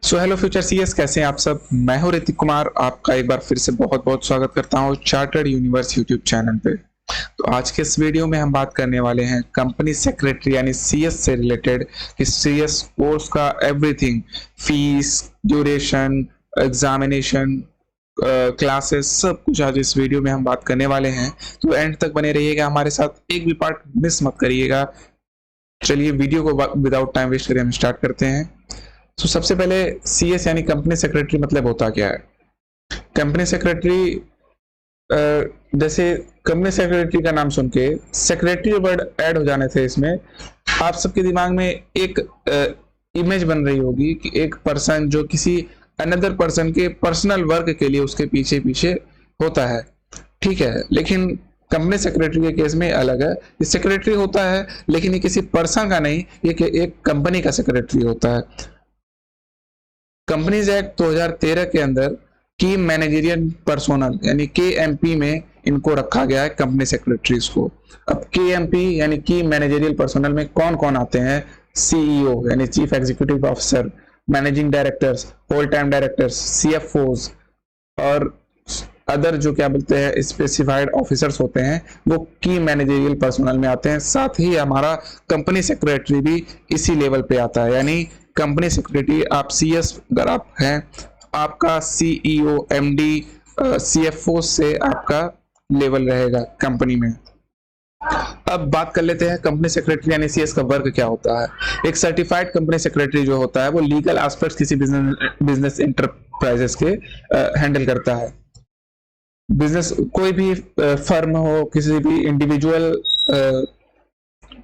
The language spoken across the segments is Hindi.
सो हेलो फ्यूचर सीएस, कैसे हैं आप सब। मैं हूं ऋतिक कुमार, आपका एक बार फिर से बहुत बहुत स्वागत करता हूं चार्टर्ड यूनिवर्स यूट्यूब चैनल पे। तो आज के इस वीडियो में हम बात करने वाले हैं कंपनी सेक्रेटरी यानी सीएस से रिलेटेड कि सीएस कोर्स का everything, fees, duration, examination, classes, सब कुछ आज इस वीडियो में हम बात करने वाले हैं। तो एंड तक बने रहिएगा हमारे साथ, एक भी पार्ट मिस मत करिएगा। चलिए वीडियो को विदाउट टाइम वेस्ट करें हम स्टार्ट करते हैं। तो सबसे पहले सीएस यानी कंपनी सेक्रेटरी मतलब होता क्या है। कंपनी सेक्रेटरी, जैसे कंपनी सेक्रेटरी का नाम सुन के सेक्रेटरी वर्ड ऐड हो जाने से इसमें आप सबके दिमाग में एक इमेज बन रही होगी कि एक पर्सन जो किसी अनदर पर्सन के पर्सनल वर्क के लिए उसके पीछे पीछे होता है, ठीक है। लेकिन कंपनी सेक्रेटरी के केस में अलग है। ये सेक्रेटरी होता है लेकिन ये किसी पर्सन का नहीं, ये एक कंपनी का सेक्रेटरी होता है। कंपनीज एक्ट 2013 के अंदर की मैनेजरियल पर्सोनल यानी KMP में इनको रखा गया है कंपनी सेक्रेटरीज को। अब KMP यानी की मैनेजरियल पर्सोनल में कौन कौन आते हैं? CEO यानी chief executive officer, managing directors, whole time directors, CFOs और अदर जो क्या बोलते हैं स्पेसिफाइड ऑफिसर्स होते हैं, वो की मैनेजरियल पर्सोनल में आते हैं। साथ ही हमारा कंपनी सेक्रेटरी भी इसी लेवल पे आता है, यानी कंपनी सेक्रेटरी आप CS अगर आप हैं, आपका CEO, MD, CFO से आपका लेवल रहेगा कंपनी में। अब बात कर लेते हैं कंपनी सेक्रेटरी यानी CS का वर्क क्या होता है। एक सर्टिफाइड कंपनी सेक्रेटरी जो होता है वो लीगल एस्पेक्ट्स किसी बिजनेस इंटरप्राइजेस के हैंडल करता है। बिजनेस कोई भी फर्म हो, किसी भी इंडिविजुअल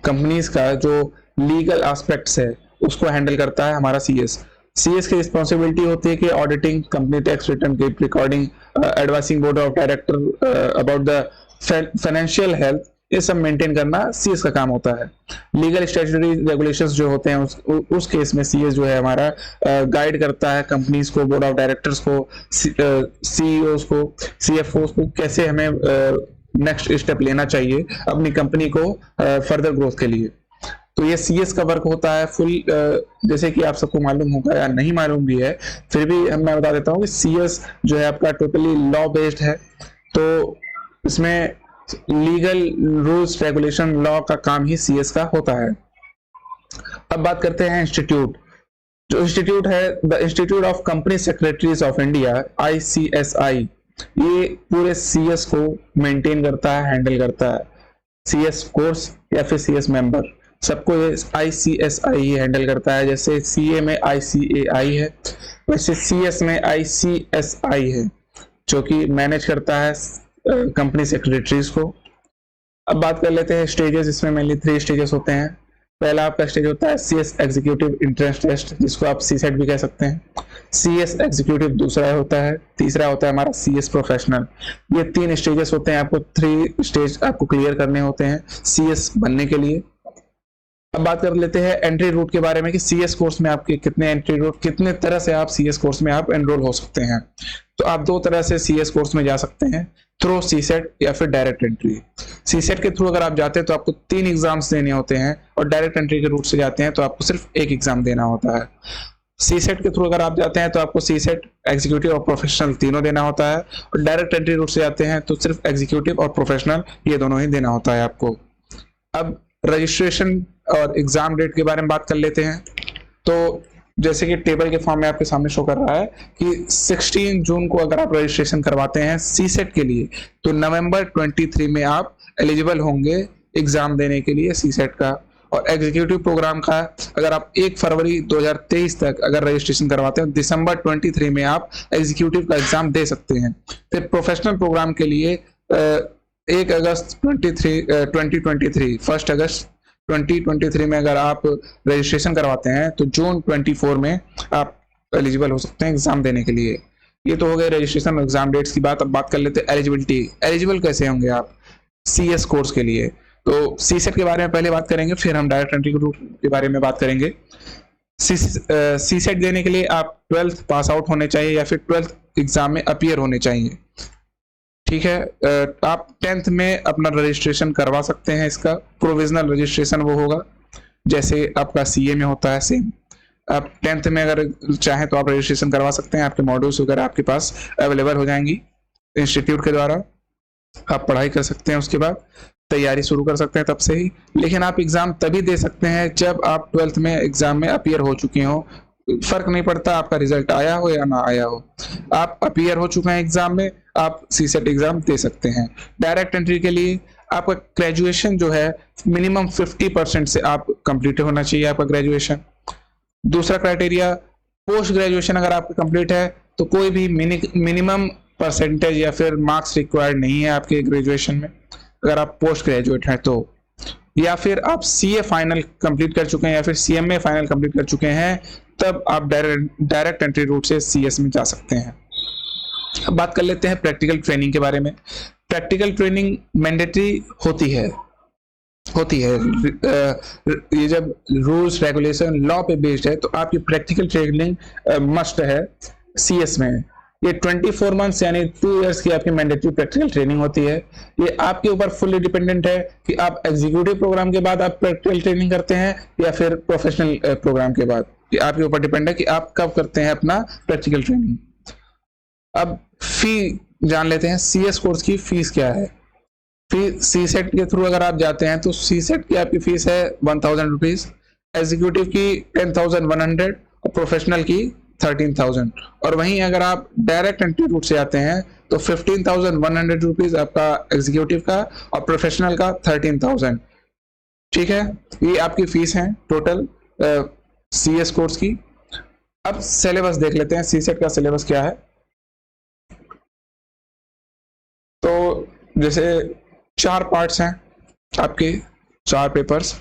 कंपनीज का जो लीगल एस्पेक्ट्स है उसको हैंडल करता है हमारा CS की रिस्पॉन्सिबिलिटी होती है कि auditing, company tax return keep recording, advising board of director about the financial health, ये सब मेंटेन करना CS का काम होता है। लीगल स्टैट्यूटरी रेगुलेशंस जो होते हैं उस केस में CS जो है हमारा गाइड करता है कंपनीज को, बोर्ड ऑफ डायरेक्टर्स को, CEOs को, CFOs को, कैसे हमें नेक्स्ट स्टेप लेना चाहिए अपनी कंपनी को फर्दर ग्रोथ के लिए। तो ये CS का वर्क होता है फुल। जैसे कि आप सबको मालूम होगा या नहीं मालूम भी है, फिर भी मैं बता देता हूँ कि CS जो है आपका टोटली लॉ बेस्ड है। तो इसमें लीगल रूल्स, रेगुलेशन, लॉ का काम ही CS का होता है। अब बात करते हैं इंस्टीट्यूट। जो इंस्टीट्यूट है the institute of company secretaries of India, ICSI, ये पूरे CS को मेंटेन करता है, हैंडल करता है। CS कोर्स या फिर CS मेंबर, सबको ये ICSI ही हैंडल करता है। जैसे CA में ICAI है, वैसे CS में ICSI है जो कि मैनेज करता है कंपनी सेक्रेटरीज को। अब बात कर लेते हैं स्टेजेस। इसमें मेनली 3 स्टेजेस होते हैं। पहला आपका स्टेज होता है CS एग्जीक्यूटिव इंट्रेंस टेस्ट, जिसको आप CSET भी कह सकते हैं। CS एग्जीक्यूटिव दूसरा होता है, तीसरा होता है हमारा CS प्रोफेशनल। ये 3 स्टेजेस होते हैं, आपको 3 स्टेज आपको क्लियर करने होते हैं CS बनने के लिए। अब बात कर लेते हैं एंट्री रूट के बारे में कि CS कोर्स में आपके कितने एंट्री रूट, कितने तरह से आप CS कोर्स में आप एनरोल हो सकते हैं। तो आप 2 तरह से CS कोर्स में जा सकते हैं, थ्रू CSET या फिर डायरेक्ट एंट्री। CSET के थ्रू अगर आप जाते हैं तो आपको 3 एग्जाम्स देने होते हैं, और डायरेक्ट एंट्री के रूट से जाते हैं तो आपको सिर्फ 1 एग्जाम देना होता है। CSET के थ्रू अगर आप जाते हैं तो आपको CSET, एग्जीक्यूटिव और प्रोफेशनल तीनों देना होता है, और डायरेक्ट एंट्री रूट से जाते हैं तो सिर्फ एग्जीक्यूटिव और प्रोफेशनल ये दोनों ही देना होता है आपको। अब रजिस्ट्रेशन और एग्जाम डेट के बारे में बात कर लेते हैं। तो जैसे कि टेबल के फॉर्म में आपके सामने शो कर रहा है कि 16 जून को अगर आप रजिस्ट्रेशन करवाते हैं CSET के लिए, तो नवंबर 23 में आप एलिजिबल होंगे एग्जाम देने के लिए CSET का। और एग्जीक्यूटिव प्रोग्राम का अगर आप 1 फरवरी 2023 तक अगर रजिस्ट्रेशन करवाते हैं, दिसंबर 23 में आप एग्जीक्यूटिव का एग्जाम दे सकते हैं। फिर प्रोफेशनल प्रोग्राम के लिए 1 अगस्त 2023, 1 अगस्त 2023 में अगर आप रजिस्ट्रेशन करवाते हैं तो जून 24 में आप एलिजिबल हो सकते हैं एग्जाम देने के लिए। ये तो हो गए रजिस्ट्रेशन और एग्जाम डेट्स की बात। अब बात कर लेते हैं एलिजिबिलिटी। एलिजिबल कैसे होंगे आप CS कोर्स के लिए? तो CSET के बारे में पहले बात करेंगे, फिर हम डायरेक्ट एंट्री के बारे में बात करेंगे। CSET देने के लिए आप 12th पास आउट होने चाहिए या फिर 12th एग्जाम में अपीयर होने चाहिए, ठीक है। आप 10th में अपना रजिस्ट्रेशन करवा सकते हैं। इसका प्रोविजनल रजिस्ट्रेशन वो होगा जैसे आपका CA में होता है सेम। आप 10th में अगर चाहें तो आप रजिस्ट्रेशन करवा सकते हैं, आपके मॉड्यूल्स वगैरह आपके पास अवेलेबल हो जाएंगी इंस्टीट्यूट के द्वारा, आप पढ़ाई कर सकते हैं, उसके बाद तैयारी शुरू कर सकते हैं तब से ही। लेकिन आप एग्जाम तभी दे सकते हैं जब आप 12th में एग्जाम में अपीयर हो चुके हो, फर्क नहीं पड़ता आपका रिजल्ट आया हो या ना आया हो, आप अपीयर हो चुके हैं एग्जाम में, आप सीसेट एग्जाम दे सकते हैं। डायरेक्ट एंट्री के लिए आपका ग्रेजुएशन जो है मिनिमम 50% से आप कंप्लीट होना चाहिए आपका ग्रेजुएशन। दूसरा क्राइटेरिया, पोस्ट ग्रेजुएशन अगर आपका कंप्लीट है तो कोई भी मिनिमम परसेंटेज या फिर मार्क्स रिक्वायर्ड नहीं है आपके ग्रेजुएशन में, अगर आप पोस्ट ग्रेजुएट हैं तो, या फिर आप सीए फाइनल कंप्लीट कर चुके हैं या फिर सीएमए फाइनल कंप्लीट कर चुके हैं, तब आप डायरेक्ट एंट्री रूट से सीएस में जा सकते हैं। अब बात कर लेते हैं प्रैक्टिकल ट्रेनिंग के बारे में। प्रैक्टिकल ट्रेनिंग मैंडेटरी होती है ये जब रूल्स रेगुलेशन लॉ पे बेस्ड है तो आपकी प्रैक्टिकल ट्रेनिंग मस्ट है सीएस में। ये 24 मंथ्स यानी 2 इयर्स की आपकी मैंडेटरी प्रैक्टिकल ट्रेनिंग होती है। ये आपके ऊपर फुल्ली डिपेंडेंट है कि आप एग्जीक्यूटिव प्रोग्राम के बाद आप प्रैक्टिकल ट्रेनिंग करते हैं या फिर प्रोफेशनल प्रोग्राम के बाद, ये आपके ऊपर डिपेंड है कि आप कब करते हैं अपना प्रैक्टिकल ट्रेनिंग। अब फी जान लेते हैं, सीएस कोर्स की फीस क्या है। फीस सीसेट के थ्रू अगर आप जाते हैं तो सीसेट की आपकी फीस है 1000 रुपीज, एग्जीक्यूटिव की 10,100 और प्रोफेशनल की 13,000। और वहीं अगर आप डायरेक्ट एंट्री रूट से आते हैं तो 15,100 रुपीज आपका एग्जीक्यूटिव का और प्रोफेशनल का 13,000। ठीक है, ये आपकी फीस है टोटल सीएस कोर्स की। अब सिलेबस देख लेते हैं, सीसेट का सिलेबस क्या है। तो जैसे 4 पार्ट्स हैं आपके, 4 पेपर्स।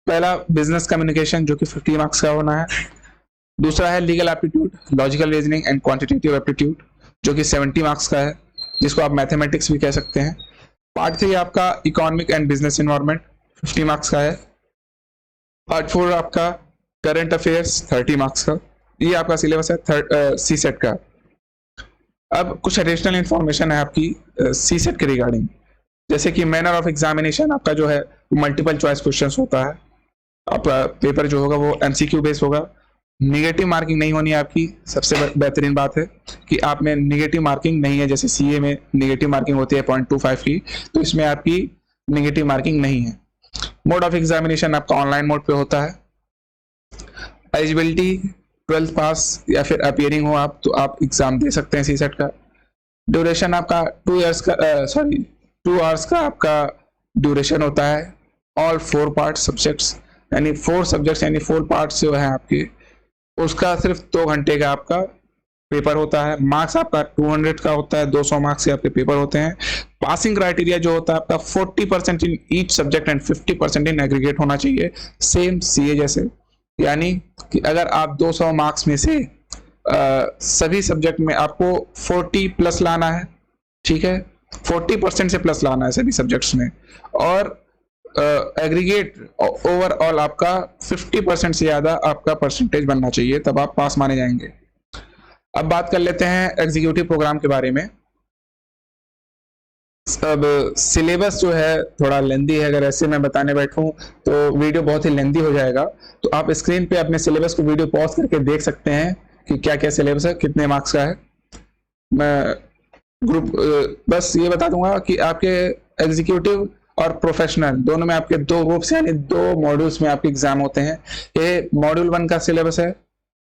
पहला बिजनेस कम्युनिकेशन जो कि 50 मार्क्स का होना है। दूसरा है legal aptitude, logical reasoning and quantitative aptitude जो कि 70 मार्क्स का है, जिसको आप मैथमेटिक्स भी कह सकते हैं। पार्ट 3 आपका economic and business environment 50 marks का है। पार्ट 4 आपका करंट अफेयर्स 30 मार्क्स का। ये आपका सिलेबस है सीसेट का। अब कुछ एडिशनल इंफॉर्मेशन है आपकी सीसेट के रिगार्डिंग, जैसे कि मैनर ऑफ एग्जामिनेशन आपका जो है मल्टीपल चॉइस क्वेश्चंस होता है। आपका पेपर जो होगा वो एमसीक्यू बेस होगा। निगेटिव मार्किंग नहीं होनी है आपकी, सबसे बेहतरीन बात है कि आप में निगेटिव मार्किंग नहीं है। जैसे सीए में निगेटिव मार्किंग होती है 0.25 की, तो इसमें आपकी निगेटिव मार्किंग नहीं है। मोड ऑफ एग्जामिनेशन आपका ऑनलाइन मोड पे होता है। एलिजिबिलिटी 12th पास या फिर अपीयरिंग हो आप तो आप एग्जाम दे सकते हैं सीसेट का। ड्यूरेशन आपका 2 आवर्स का आपका ड्यूरेशन होता है। ऑल 4 पार्ट सब्जेक्ट्स यानी 4 सब्जेक्ट्स यानी 4 पार्ट्स जो है आपके, उसका सिर्फ 2 घंटे का आपका पेपर होता है। मार्क्स आपका 200 का होता है, 200 मार्क्स के आपके पेपर होते हैं। पासिंग क्राइटेरिया जो होता है आपका 40% in each subject and 50% in aggregate होना चाहिए, सेम सीए जैसे। यानी कि अगर आप 200 मार्क्स में से सभी सब्जेक्ट में आपको 40 प्लस लाना है, ठीक है, 40% से प्लस लाना है सभी सब्जेक्ट्स में, और एग्रीगेट ओवरऑल आपका 50% से ज्यादा आपका परसेंटेज बनना चाहिए, तब आप पास माने जाएंगे। अब बात कर लेते हैं एग्जीक्यूटिव प्रोग्राम के बारे में। अब सिलेबस जो है थोड़ा लेंदी है, अगर ऐसे मैं बताने बैठूं तो वीडियो बहुत ही लेंदी हो जाएगा। तो आप स्क्रीन पे अपने सिलेबस को वीडियो पॉज करके देख सकते हैं कि क्या क्या सिलेबस है, कितने मार्क्स का है। मैं बस ये बता दूंगा कि आपके एग्जीक्यूटिव और प्रोफेशनल दोनों में आपके 2 ग्रुप्स यानी 2 मॉड्यूल्स में आपके एग्जाम होते हैं। ये मॉड्यूल 1 का सिलेबस है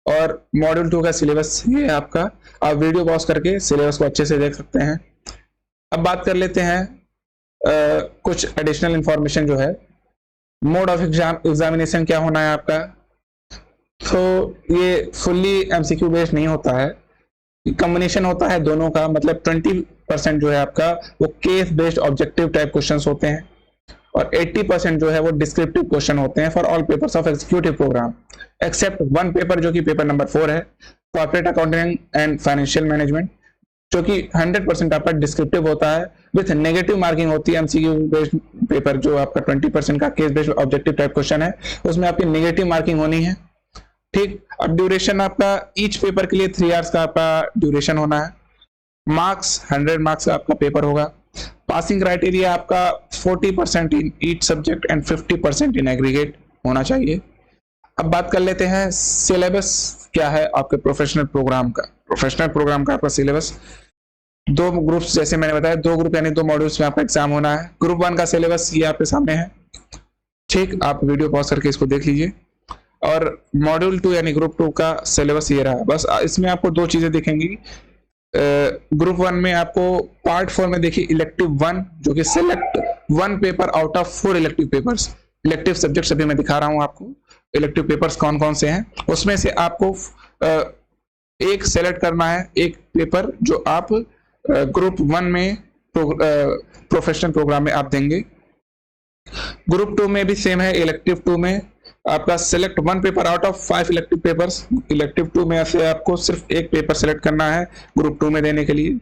और मॉड्यूल 2 का सिलेबस ये है आपका। आप वीडियो पॉज करके सिलेबस को अच्छे से देख सकते हैं। अब बात कर लेते हैं कुछ एडिशनल इंफॉर्मेशन जो है। मोड ऑफ एग्जामिनेशन क्या होना है आपका, तो ये फुल्ली एमसीक्यू बेस्ड नहीं होता है, कॉम्बिनेशन होता है दोनों का। मतलब 20% जो है आपका वो case based objective type questions होते हैं और 80% जो है वो डिस्क्रिप्टिव क्वेश्चन होते हैं for all papers of executive programme except 1 paper जो कि पेपर नंबर 4 है, corporate accounting and financial management, जो कि 100% आपका डिस्क्रिप्टिव होता है विथ नेगेटिव मार्किंग होती है। एमसीक्यू बेस्ड पेपर जो आपका 20% का case based objective type question है, उसमें आपकी नेगेटिव मार्किंग होनी है। ठीक, अब ड्यूरेशन आपका ईच पेपर के लिए 3 आवर्स का आपका ड्यूरेशन होना है। मार्क्स 100 मार्क्स का आपका पेपर होगा। पासिंग क्राइटेरिया आपका 40% in each subject and 50% in aggregate होना चाहिए। अब बात कर लेते हैं सिलेबस क्या है आपके प्रोफेशनल प्रोग्राम का। प्रोफेशनल प्रोग्राम का आपका सिलेबस 2 ग्रुप्स, जैसे मैंने बताया 2 ग्रुप यानी 2 मॉड्यूल्स में आपका एग्जाम होना है। ग्रुप 1 का सिलेबस ये आपके सामने है, ठीक, आप वीडियो पॉज करके इसको देख लीजिए। और मॉड्यूल 2 यानी ग्रुप 2 का सिलेबस ये रहा। बस इसमें आपको 2 चीजें दिखेंगी। ग्रुप 1 में आपको पार्ट 4 में देखिए इलेक्टिव 1, जो कि select 1 paper out of 4 elective papers. Elective subjects अभी मैं दिखा रहा हूं आपको, इलेक्टिव पेपर्स कौन कौन से हैं। उसमें से आपको एक सेलेक्ट करना है, एक पेपर जो आप ग्रुप 1 में प्रोफेशनल प्रोग्राम में आप देंगे। ग्रुप 2 में भी सेम है, इलेक्टिव 2 में आपका select 1 paper out of 5 elective papers. Elective 2 में से आपको सिर्फ एक पेपर सेलेक्ट करना है ग्रुप 2 में देने के लिए।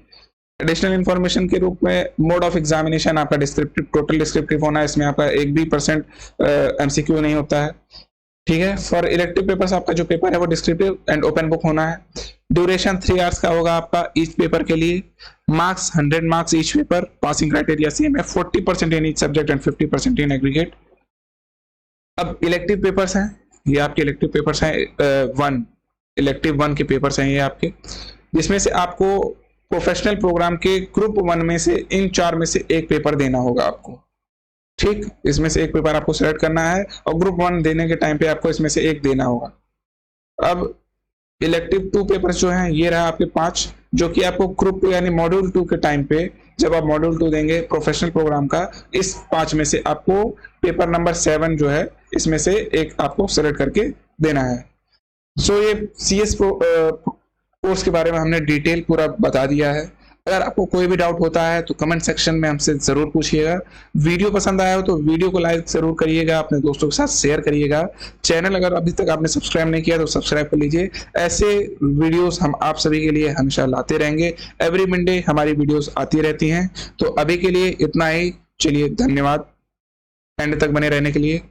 एडिशनल इन्फॉर्मेशन के रूप में मोड ऑफ एग्जामिनेशन आपका डिस्क्रिप्टिव, टोटल डिस्क्रिप्टिव होना है, इसमें आपका एक भी परसेंट एमसीक्यू नहीं होता है, ठीक है। फॉर इलेक्टिव पेपर्स आपका जो पेपर है वो डिस्क्रिप्टिव एंड ओपन बुक होना है। ड्यूरेशन 3 आवर्स का होगा आपका ईच पेपर के लिए। Marks 100 marks each paper. Passing criteria same है, 40% in each subject and 50% in aggregate. अब इलेक्टिव पेपर्स हैं, ये आपके इलेक्टिव पेपर्स हैं, इलेक्टिव 1 के पेपर्स हैं ये आपके, जिसमें से आपको प्रोफेशनल प्रोग्राम के ग्रुप 1 में से इन 4 में से एक पेपर देना होगा आपको, ठीक। इसमें से एक पेपर आपको सेलेक्ट करना है और ग्रुप 1 देने के टाइम पे आपको इसमें से एक देना होगा। अब इलेक्टिव 2 पेपर्स जो हैं ये रहा आपके 5, जो कि आपको ग्रुप 2 यानी मॉड्यूल 2 के टाइम पे जब आप मॉड्यूल 2 देंगे प्रोफेशनल प्रोग्राम का, इस 5 में से आपको पेपर नंबर 7 जो है इसमें से एक आपको सेलेक्ट करके देना है। सो ये CS कोर्स के बारे में हमने डिटेल पूरा बता दिया है। अगर आपको कोई भी डाउट होता है तो कमेंट सेक्शन में हमसे जरूर पूछिएगा। वीडियो पसंद आया हो तो वीडियो को लाइक जरूर करिएगा, अपने दोस्तों के साथ शेयर करिएगा। चैनल अगर अभी तक आपने सब्सक्राइब नहीं किया तो सब्सक्राइब कर लीजिए। ऐसे वीडियोस हम आप सभी के लिए हमेशा लाते रहेंगे। एवरी मंडे हमारी वीडियोस आती रहती हैं। तो अभी के लिए इतना ही, चलिए धन्यवाद एंड तक बने रहने के लिए।